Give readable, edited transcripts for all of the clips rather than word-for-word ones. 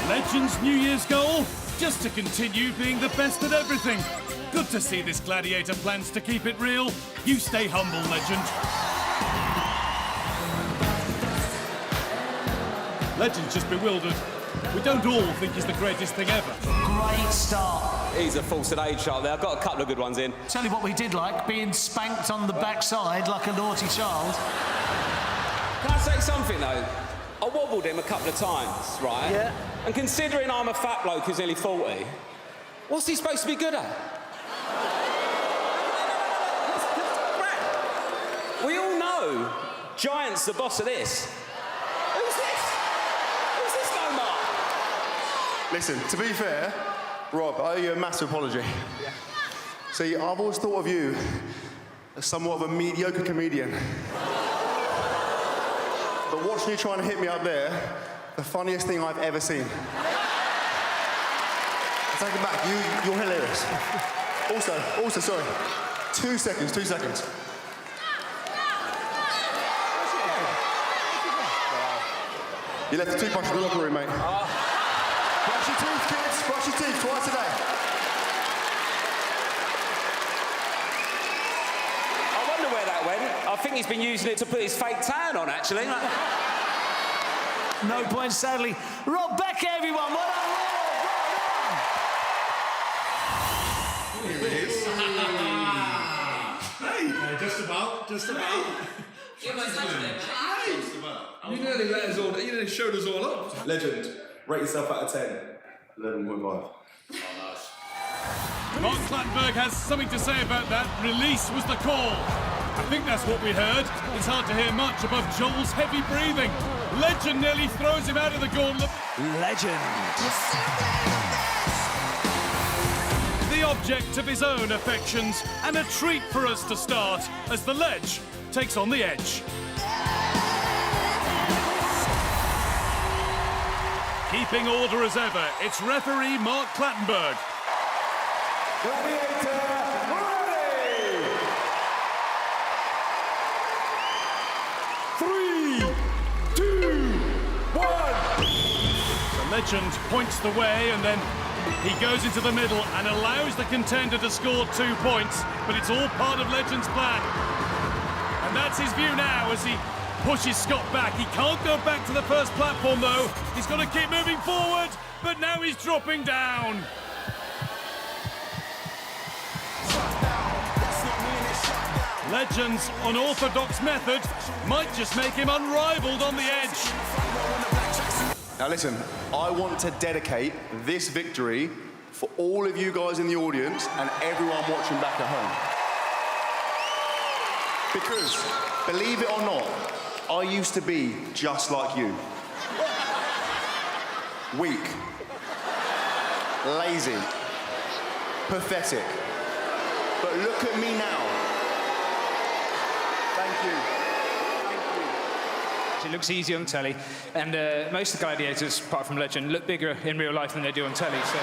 Legend's New Year's goal? Just to continue being the best at everything. Good to see this Gladiator plans to keep it real. You stay humble, Legend. Legend's just bewildered. We don't all think he's the greatest thing ever. Great start. He's a force of age out there. I've got a couple of good ones in. Tell you what we did like, being spanked on the backside like a naughty child. Can I say something, though? I wobbled him a couple of times, right? Yeah. And considering I'm a fat bloke who's nearly 40, what's he supposed to be good at? We all know Giant's the boss of this. Who's this? Who's this no mark? Listen, to be fair, Rob, I owe you a massive apology. Yeah. See, I've always thought of you as somewhat of a mediocre comedian. But watching you trying to hit me up there, the funniest thing I've ever seen. Take it back, you're hilarious. Also, sorry, 2 seconds. You left the toothbrush in the locker room, mate. Brush your teeth, kids. Brush your teeth twice a day. I wonder where that went. I think he's been using it to put his fake tan on, actually. No point, sadly. Rob Becker, everyone. Well done, Rob. Here it is. Hey, just about. You nearly let us all. You nearly showed us all up. Legend, rate yourself out of 10. 11.5. Oh, nice. Mark Clattenburg has something to say about that. Release was the call. I think that's what we heard. It's hard to hear much above Joel's heavy breathing. Legend nearly throws him out of the gauntlet. Legend. The object of his own affections, and a treat for us to start as the Ledge takes on the Edge. Keeping order as ever, it's referee Mark Clattenburg. Gladiator, ready! 3, 2, 1. The Legend points the way, and then he goes into the middle and allows the contender to score 2 points, but it's all part of Legend's plan. And that's his view now as he pushes Scott back. He can't go back to the first platform, though. He's got to keep moving forward, but now he's dropping down. Legend's unorthodox method might just make him unrivaled on the edge. Now listen, I want to dedicate this victory for all of you guys in the audience and everyone watching back at home. Because, believe it or not, I used to be just like you. Weak, lazy, pathetic. But look at me now. Thank you. It looks easy on telly, and most of the gladiators, apart from Legend, look bigger in real life than they do on telly, so...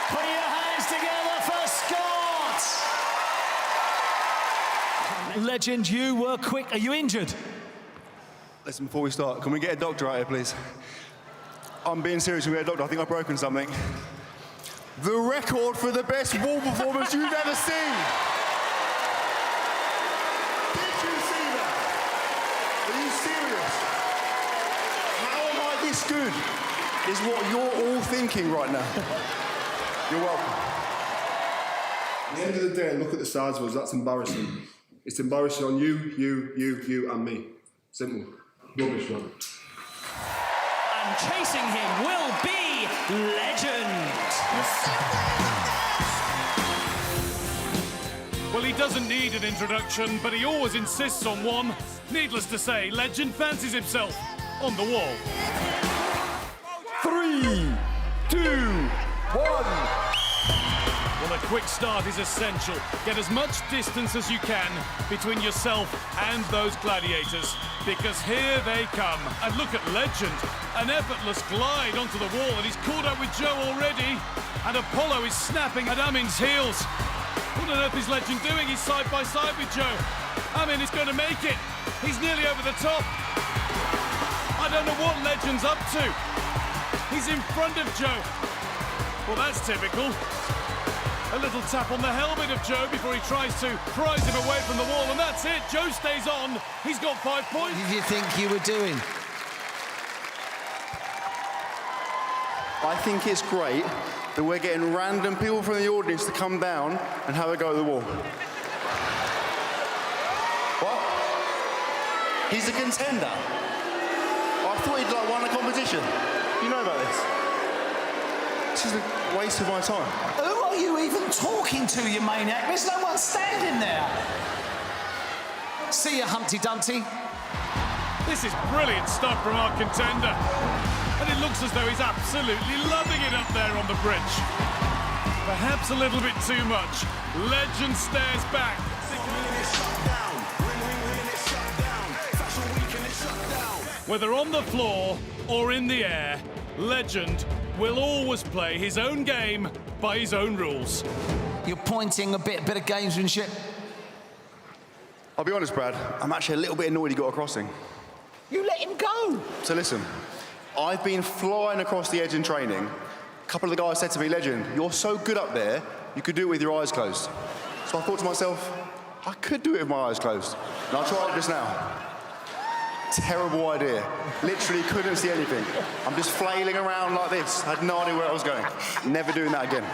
Put your hands together for Scott! Legend, you were quick. Are you injured? Listen, before we start, can we get a doctor out here, please? I'm being serious, can we get a doctor? I think I've broken something. The record for the best wall performance you've ever seen! Did you see that? Are you serious? How am I this good? Is what you're all thinking right now. You're welcome. At the end of the day, look at the size of us, that's embarrassing. It's embarrassing on you, and me. Simple. Rubbish, man. And chasing him will be Legend. Well, he doesn't need an introduction, but he always insists on one. Needless to say, Legend fancies himself on the wall. 3, 2, 1. Well, a quick start is essential. Get as much distance as you can between yourself and those gladiators. because here they come. And look at Legend, an effortless glide onto the wall, and he's caught up with Joe already. And Apollo is snapping at Amin's heels. What on earth is Legend doing? He's side by side with Joe. Amin is going to make it. He's nearly over the top. I don't know what Legend's up to. He's in front of Joe. Well, that's typical. A little tap on the helmet of Joe before he tries to prize him away from the wall, and that's it. Joe stays on. He's got 5 points. What did you think you were doing? I think it's great that we're getting random people from the audience to come down and have a go at the wall. What? He's a contender. I thought he'd like won a competition. You know about this? This is a waste of my time. Who are you even talking to, you maniac? There's no one standing there. See you, Humpty Dumpty. This is brilliant stuff from our contender. And it looks as though he's absolutely loving it up there on the bridge. Perhaps a little bit too much. Legend stares back. Whether on the floor or in the air, Legend will always play his own game by his own rules. You're pointing a bit of gamesmanship. I'll be honest, Brad, I'm actually a little bit annoyed he got a crossing. You let him go. So listen, I've been flying across the edge in training. A couple of the guys said to me, Legend, you're so good up there, you could do it with your eyes closed. So I thought to myself, I could do it with my eyes closed. And I tried it just now. Terrible idea. Literally couldn't see anything. I'm just flailing around like this. I had no idea where I was going. Never doing that again.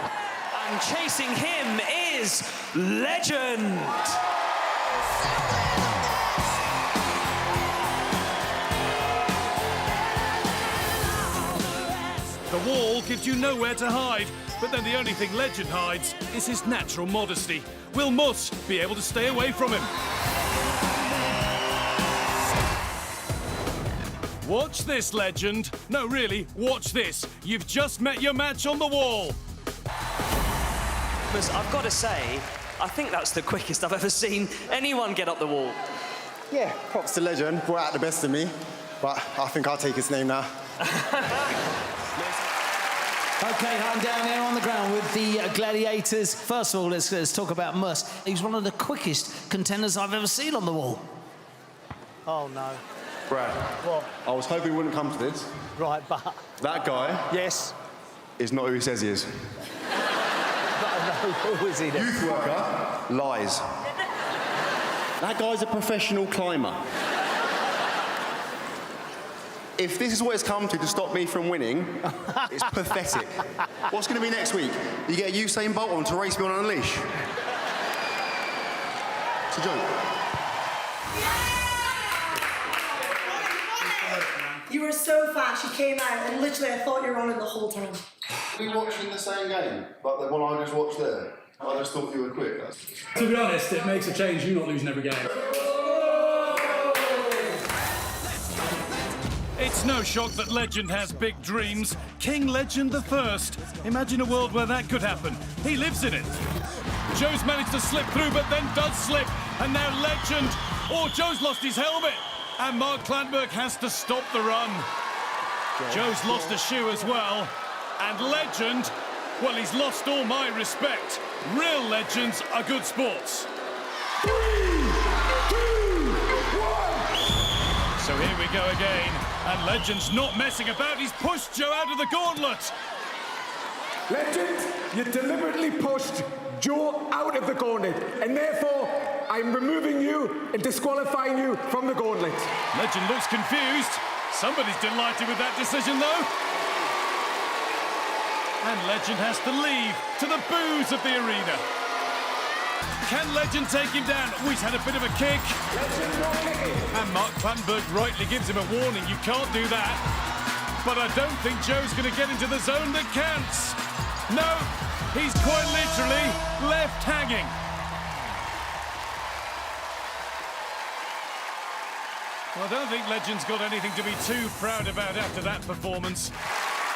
And chasing him is Legend. The wall gives you nowhere to hide, but then the only thing Legend hides is his natural modesty. Will Muss be able to stay away from him? Watch this, Legend. No, really, watch this. You've just met your match on the wall. I've got to say, I think that's the quickest I've ever seen anyone get up the wall. Yeah, props to Legend. Brought out the best of me. But I think I'll take his name now. OK, I'm down here on the ground with the Gladiators. First of all, let's talk about Muss. He's one of the quickest contenders I've ever seen on the wall. Oh, no. Brad, What? I was hoping we wouldn't come to this. Right, but... That guy Yes. is not who he says he is. Who is he then? Youth worker lies. That guy's a professional climber. If this is what it's come to stop me from winning, it's pathetic. What's going to be next week? You get Usain Bolt on to race me on a leash. It's a joke. You were so fast, you came out, and literally I thought you were on it the whole time. Are we watching the same game, like the one I just watched there? I just thought you were quick. To be honest, it makes a change you not losing every game. It's no shock that Legend has big dreams. King Legend the First. Imagine a world where that could happen. He lives in it. Joe's managed to slip through, but then does slip. And now Legend. Oh, Joe's lost his helmet. And Mark Klantberg has to stop the run. Joe's lost a shoe as well. And Legend, well, he's lost all my respect. Real legends are good sports. 3, 2, 1. So here we go again. And Legend's not messing about. He's pushed Joe out of the gauntlet. Legend, you deliberately pushed Joe out of the gauntlet, and therefore I'm removing you and disqualifying you from the gauntlet. Legend looks confused. Somebody's delighted with that decision, though. And Legend has to leave to the boos of the arena. Can Legend take him down? Oh, he's had a bit of a kick. Legend, no kicking. And Mark Klantberg rightly gives him a warning. You can't do that. But I don't think Joe's going to get into the zone that counts. No, he's quite literally left hanging. Well, I don't think Legend's got anything to be too proud about after that performance.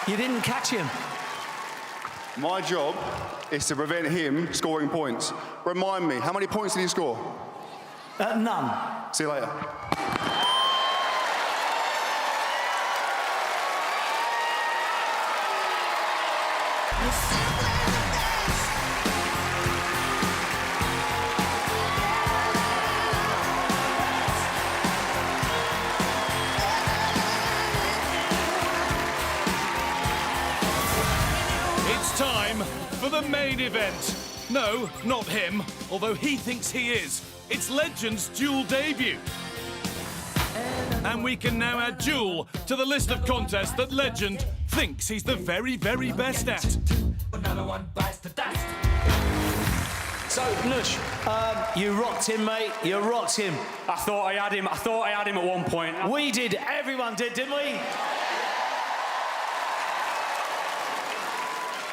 You didn't catch him. My job is to prevent him scoring points. Remind me, how many points did he score? None. See you later. It's time for the main event. No, not him, although he thinks he is. It's Legend's duel debut. And we can now add duel to the list of contests that Legend thinks he's the very, very best at. So, Nush, you rocked him, mate. You rocked him. I thought I had him. I thought I had him at one point. We did. Everyone did, didn't we?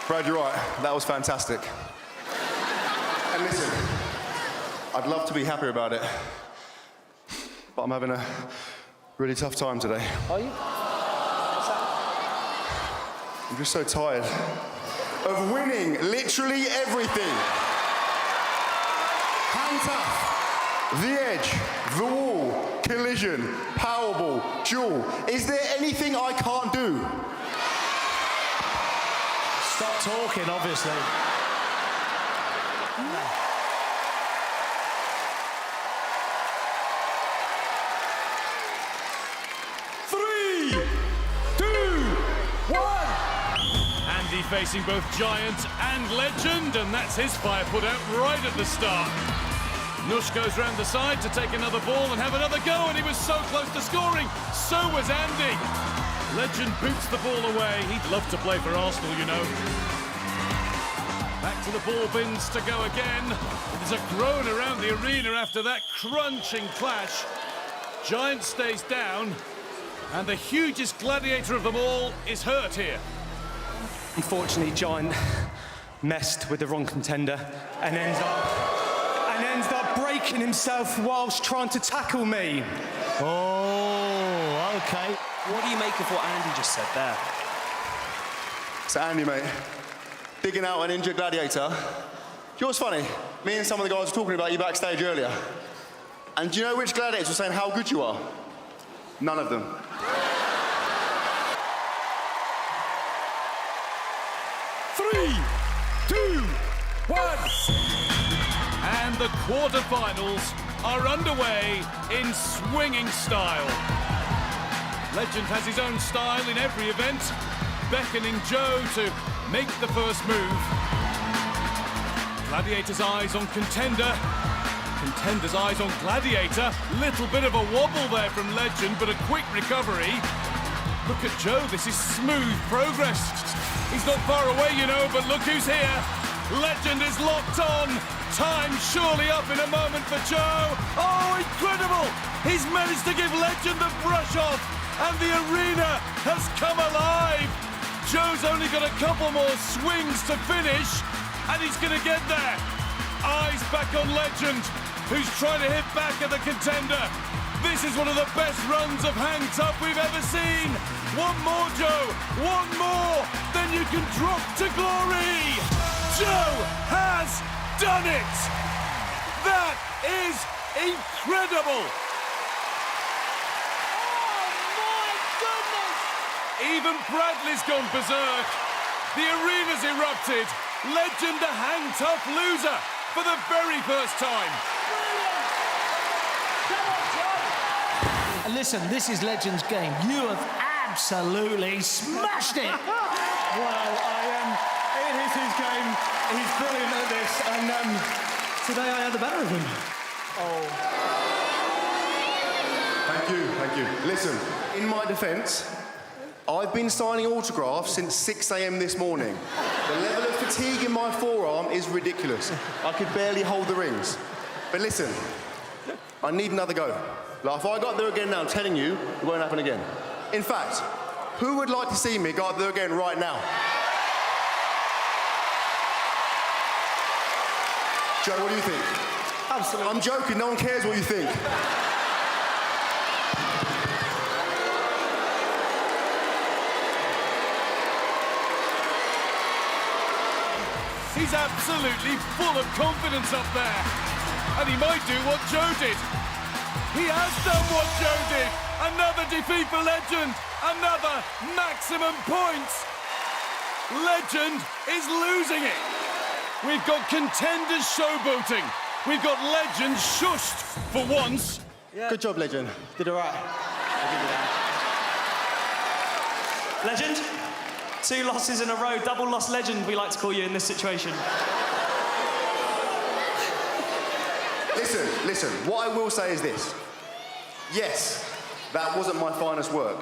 Brad, you're right. That was fantastic. And listen, I'd love to be happier about it, but I'm having a really tough time today. Are you? I'm just so tired of winning literally everything. Hand tough, the edge, the wall, collision, powerball, duel. Is there anything I can't do? Stop talking, obviously. Andy facing both Giant and Legend, and that's his fire put out right at the start. Nush goes round the side to take another ball and have another go, and he was so close to scoring. So was Andy. Legend boots the ball away. He'd love to play for Arsenal, you know. Back to the ball bins to go again. There's a groan around the arena after that crunching clash. Giant stays down, and the hugest gladiator of them all is hurt here. Unfortunately, Giant messed with the wrong contender and ends up breaking himself whilst trying to tackle me. Oh, okay. What do you make of what Andy just said there? So Andy, mate, digging out an injured gladiator. Do you know what's funny? Me and some of the guys were talking about you backstage earlier. And do you know which gladiators were saying how good you are? None of them. Three, two, one. And the quarterfinals are underway in swinging style. Legend has his own style in every event, beckoning Joe to make the first move. Gladiator's eyes on Contender. Contender's eyes on Gladiator. Little bit of a wobble there from Legend, but a quick recovery. Look at Joe, this is smooth progress. He's not far away, you know, but look who's here. Legend is locked on. Time surely up in a moment for Joe. Oh, incredible! He's managed to give Legend the brush off, and the arena has come alive. Joe's only got a couple more swings to finish, and he's going to get there. Eyes back on Legend, who's trying to hit back at the Contender. This is one of the best runs of hang tough we've ever seen. One more, Joe. One more. Then you can drop to glory. Joe has done it. That is incredible. Oh, my goodness. Even Bradley's gone berserk. The arena's erupted. Legend a hang tough loser for the very first time. And listen, this is Legend's game. You have absolutely smashed it. Well, it is his game. He's brilliant at this, and today I had the better of him. Thank you. Listen, in my defence, I've been signing autographs since 6 a.m. this morning. The level of fatigue in my forearm is ridiculous. I could barely hold the rings. But listen, I need another go. Like, if I got there again now, I'm telling you, it won't happen again. In fact, who would like to see me go up there again right now? Joe, what do you think? Absolutely. I'm joking, no one cares what you think. He's absolutely full of confidence up there. And he might do what Joe did. He has done what Joe did. Another defeat for Legend. Another maximum points. Legend is losing it. We've got contenders showboating. We've got Legend shushed for once. Yeah. Good job, Legend. Did all right. Legend, 2 losses in a row. Double loss Legend, we like to call you in this situation. Listen, what I will say is this. Yes, that wasn't my finest work.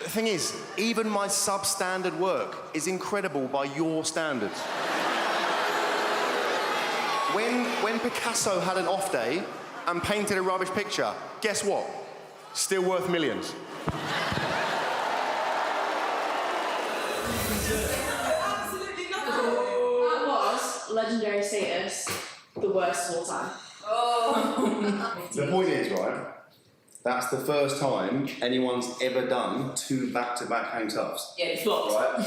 The thing is, even my substandard work is incredible by your standards. When Picasso had an off day and painted a rubbish picture, guess what? Still worth millions. Absolutely nothing. That was legendary status, the worst of all time. Oh. The point is, right, that's the first time anyone's ever done 2 back-to-back hang toughs. Yeah, you flopped. Right?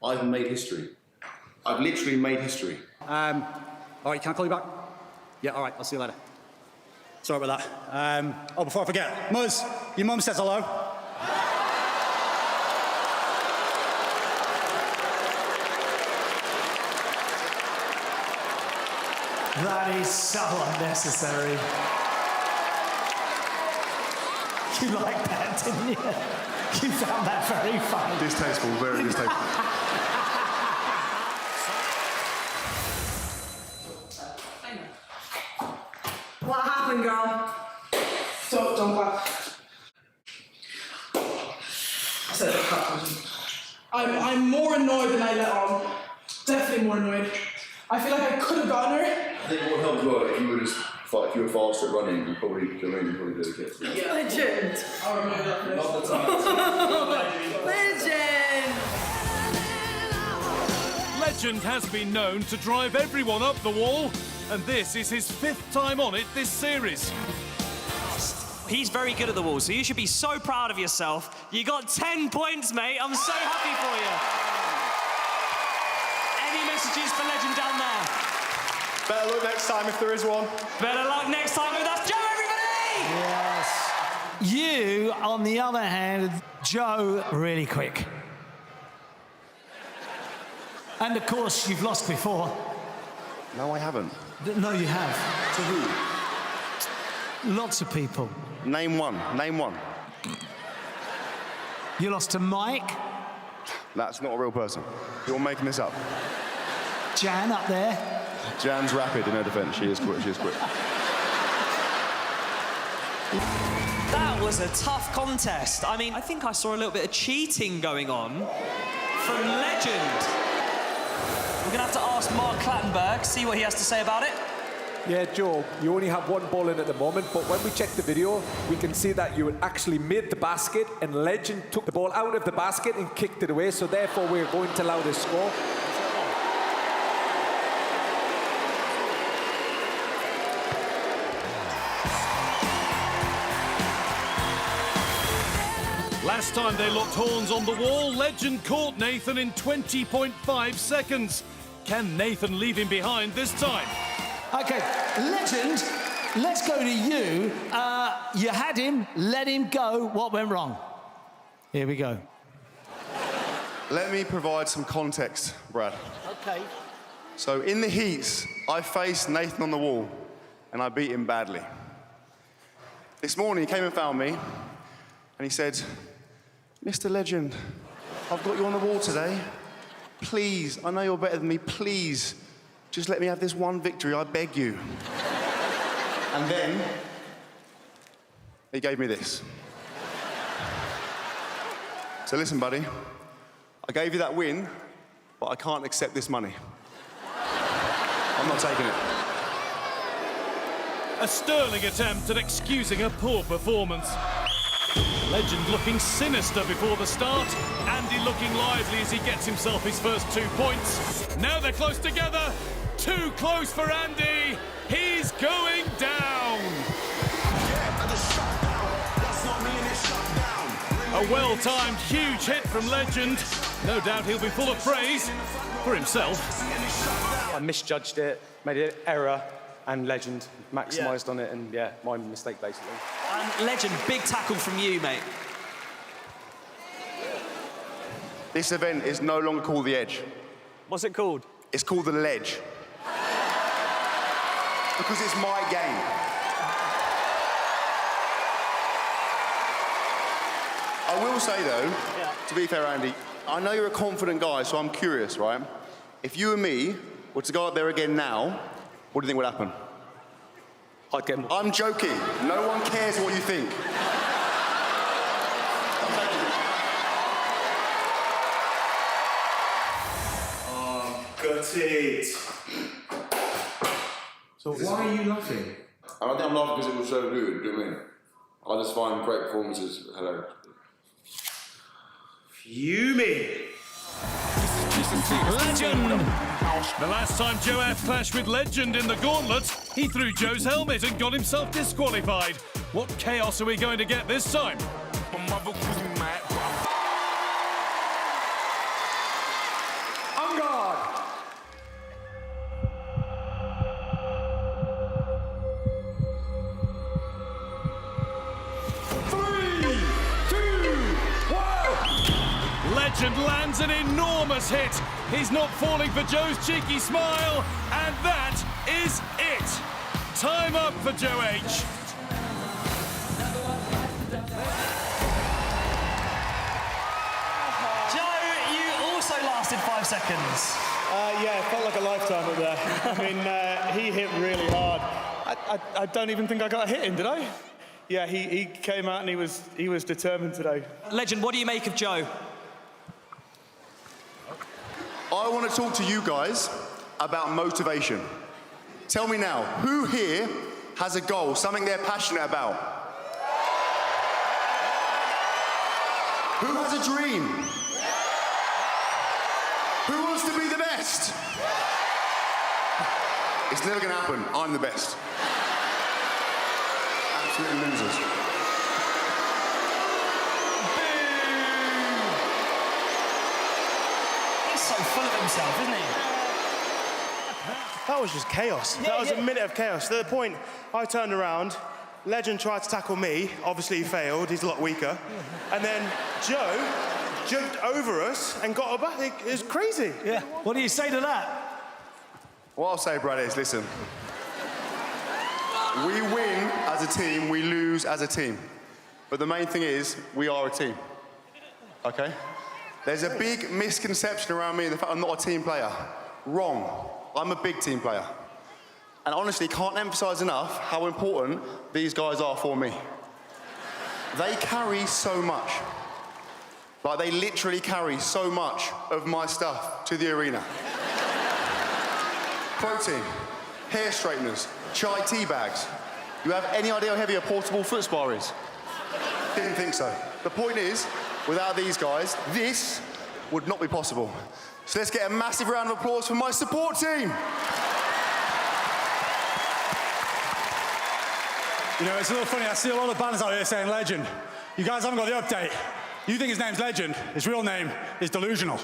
I've made history. I've literally made history. All right, can I call you back? Yeah, all right, I'll see you later. Sorry about that. Oh, before I forget, Muzz, your mum says hello. That is so unnecessary. You liked that, didn't you? You found that very funny. Distasteful, very distasteful. What happened, girl? Don't clap. I said don't clap. I'm more annoyed than I let on. Definitely more annoyed. I feel like I could have gotten her. I think what would help as well, if you were just if you were faster at running, you probably, do you know what I mean? You probably do it. Yeah. Legend. I'll remember that for this. Not the time. Legend. Legend has been known to drive everyone up the wall, and this is his 5th time on it this series. He's very good at the wall, so you should be so proud of yourself. You got 10 points, mate. I'm so happy for you. Any messages for Legend down there? Better luck next time if there is one. Better luck next time with us, Joe, everybody! Yes. You, on the other hand, Joe, really quick. And of course, you've lost before. No, I haven't. No, you have. To who? Lots of people. Name one. Name one. You lost to Mike. That's not a real person. You're making this up. Jan up there. Jan's rapid in her defence. She is quick. She is quick. That was a tough contest. I mean, I think I saw a little bit of cheating going on from Legend. We're going to have to ask Mark Clattenburg, see what he has to say about it. Yeah, Joe, you only have 1 ball in at the moment, but when we check the video, we can see that you actually made the basket and Legend took the ball out of the basket and kicked it away, so therefore we're going to allow this score. Last time they locked horns on the wall, Legend caught Nathan in 20.5 seconds. Can Nathan leave him behind this time? Okay, Legend, let's go to you. You had him, let him go. What went wrong? Here we go. Let me provide some context, Brad. Okay. So in the heats, I faced Nathan on the wall, and I beat him badly. This morning, he came and found me, and he said, Mr. Legend, I've got you on the wall today. Please, I know you're better than me, please, just let me have this one victory, I beg you. And then, he gave me this. So listen, buddy, I gave you that win, but I can't accept this money. I'm not taking it. A sterling attempt at excusing a poor performance. Legend looking sinister before the start. Andy looking lively as he gets himself his first 2 points. Now they're close together. Too close for Andy. He's going down. A well-timed huge hit from Legend. No doubt he'll be full of praise for himself. I misjudged it, made an error, and Legend maximised on it, and yeah, my mistake basically. Legend, big tackle from you, mate. This event is no longer called the Edge. What's it called? It's called the Ledge. Because it's my game. I will say though, to be fair, Andy, I know you're a confident guy, so I'm curious, right? If you and me were to go up there again now, what do you think would happen? I'd get... I'm joking. No one cares what you think. Got it. So why are you laughing? I think I'm laughing because it was so good, do you know what I mean? I just find great performances hilarious. Fuming. Legend! The last time Joe F clashed with Legend in the gauntlet, he threw Joe's helmet and got himself disqualified. What chaos are we going to get this time? On guard. Legend lands an enormous hit. He's not falling for Joe's cheeky smile, and that is it. Time up for Joe H. Joe, you also lasted 5 seconds. Yeah, it felt like a lifetime up there. I mean, he hit really hard. I don't even think I got a hit in, did I? Yeah, he came out and he was determined today. Legend, what do you make of Joe? I want to talk to you guys about motivation. Tell me now, who here has a goal, something they're passionate about? Who has a dream? Who wants to be the best? It's never going to happen. I'm the best. Absolutely losers. He's so full of himself, isn't he? That was just chaos. That was a minute of chaos. To the point, I turned around, Legend tried to tackle me, obviously he failed, he's a lot weaker. And then Joe jumped over us and got her back. It was crazy. Yeah. What do you say to that? What I'll say, Brad, is listen. We win as a team, we lose as a team. But the main thing is, we are a team. Okay? There's a big misconception around me, the fact I'm not a team player. Wrong. I'm a big team player. And honestly, can't emphasize enough how important these guys are for me. They carry so much. Like, they literally carry so much of my stuff to the arena. Protein, hair straighteners, chai tea bags. You have any idea how heavy a portable foot spa is? Didn't think so. The point is, without these guys, this would not be possible. So let's get a massive round of applause for my support team. You know, it's a little funny. I see a lot of banners out here saying Legend. You guys haven't got the update. You think his name's Legend. His real name is Delusional.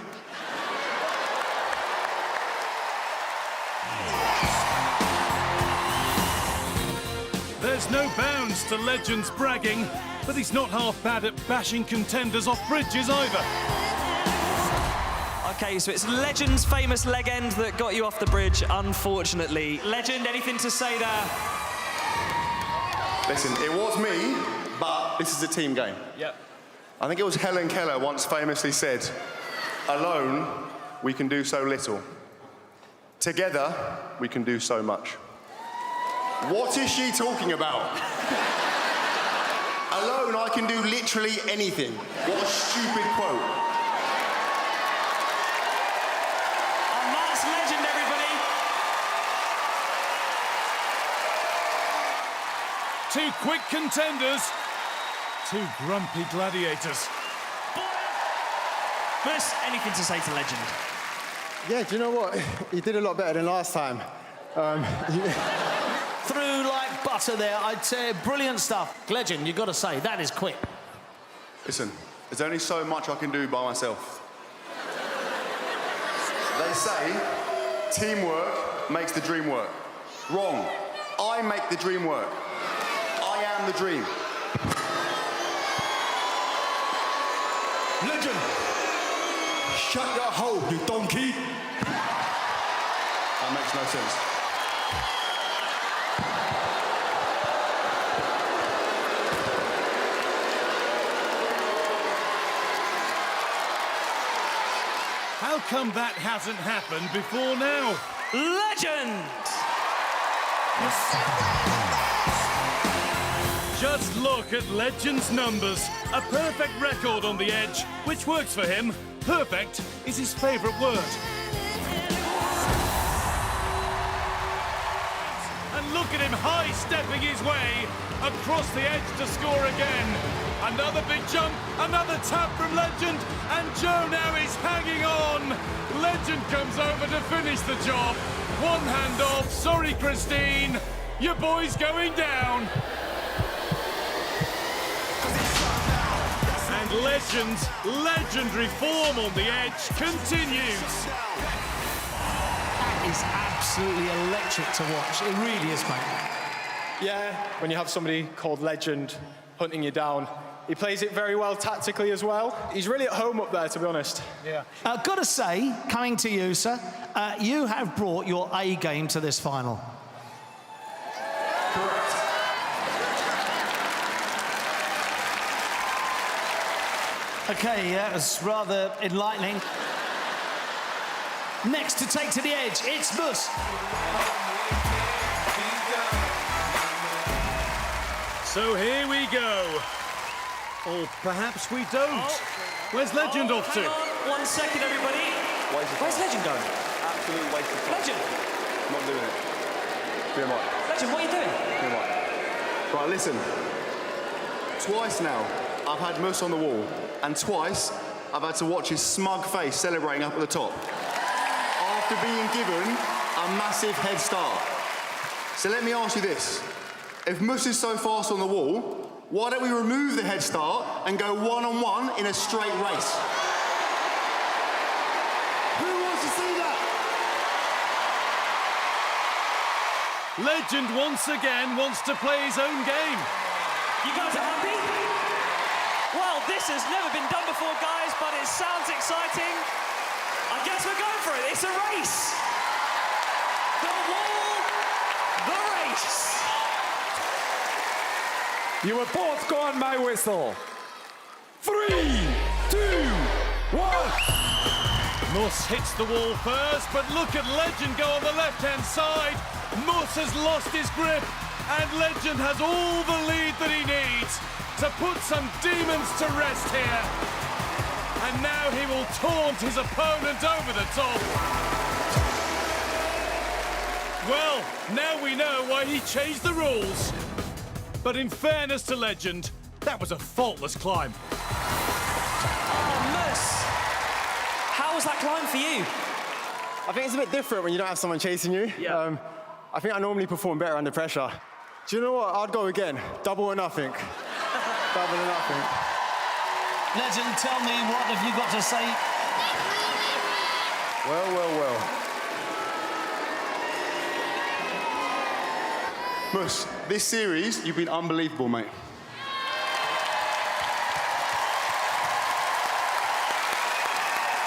There's no bounds to Legend's bragging, but he's not half bad at bashing contenders off bridges either. Okay, so it's Legend's famous leg end that got you off the bridge, unfortunately. Legend, anything to say there? Listen, it was me, but this is a team game. Yep. I think it was Helen Keller once famously said, alone, we can do so little. Together, we can do so much. What is she talking about? Alone, I can do literally anything. What a stupid quote. And that's Legend, everybody. Two quick contenders, two grumpy gladiators. Mus, anything to say to Legend? Yeah, do you know what? He did a lot better than last time. Through like butter there, I'd say brilliant stuff. Legend, you've got to say, that is quick. Listen, there's only so much I can do by myself. They say teamwork makes the dream work. Wrong. I make the dream work. I am the dream. Legend, Shut your hole, you donkey. That makes no sense. How come that hasn't happened before now? Legend! Just look at Legend's numbers. A perfect record on the edge, which works for him. Perfect is his favourite word. And look at him high-stepping his way across the edge to score again. Another big jump, another tap from Legend, and Joe now is hanging on. Legend comes over to finish the job. One hand off, sorry Christine, your boy's going down. And Legend's legendary form on the edge continues. That is absolutely electric to watch. It really is, mate. Yeah, when you have somebody called Legend hunting you down, he plays it very well tactically as well. He's really at home up there, to be honest. Yeah. Gotta say, coming to you, sir, you have brought your A game to this final. Correct. Okay, yeah, it's rather enlightening. Next to take to the edge, it's Mus. So here we go. Or perhaps we don't. Where's Legend off to? Hang on. 1 second, everybody. Where's Legend going? Absolute waste of time. Legend! Not doing it. Doing what? Legend, what are you doing? Doing what? Right, listen. Twice now, I've had Mus on the wall, and twice, I've had to watch his smug face celebrating up at the top. After being given a massive head start. So let me ask you this. If Mus is so fast on the wall, why don't we remove the head start and go one-on-one in a straight race? Who wants to see that? Legend once again wants to play his own game. You guys are happy? Well, this has never been done before, guys, but it sounds exciting. I guess we're going for it. It's a race. The wall, the race. You were both gone my whistle. 3, 2, 1. Mus hits the wall first, but look at Legend go on the left-hand side. Mus has lost his grip, and Legend has all the lead that he needs to put some demons to rest here. And now he will taunt his opponent over the top. Well, now we know why he changed the rules. But in fairness to Legend, that was a faultless climb. Oh, Mus. How was that climb for you? I think it's a bit different when you don't have someone chasing you. Yeah. I think I normally perform better under pressure. Do you know what? I'd go again. Double or nothing. Double or nothing. Legend, tell me, what have you got to say? Well, well, well. Mus, this series, you've been unbelievable, mate.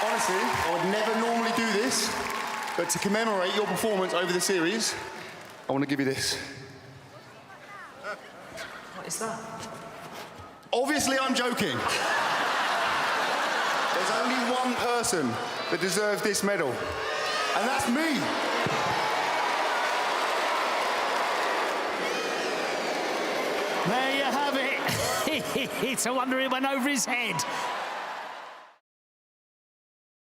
Honestly, I would never normally do this, but to commemorate your performance over the series, I want to give you this. What is that? Obviously, I'm joking. There's only one person that deserves this medal, and that's me. There you have it. It's a wonder it went over his head.